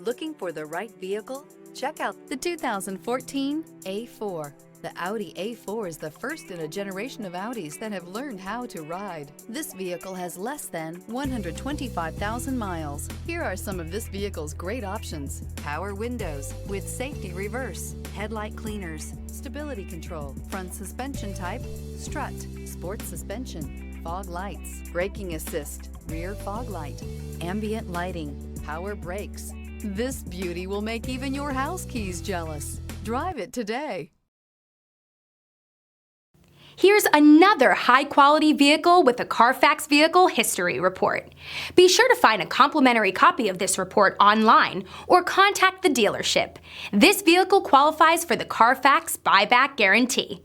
Looking for the right vehicle? Check out the 2014 A4. The Audi A4 is the first in a generation of Audis that have learned how to ride. This vehicle has less than 125,000 miles. Here are some of this vehicle's great options: power windows with safety reverse, headlight cleaners, stability control, front suspension type, strut, sports suspension, fog lights, braking assist, rear fog light, ambient lighting, power brakes. This beauty will make even your house keys jealous. Drive it today. Here's another high-quality vehicle with a Carfax Vehicle History Report. Be sure to find a complimentary copy of this report online or contact the dealership. This vehicle qualifies for the Carfax Buyback Guarantee.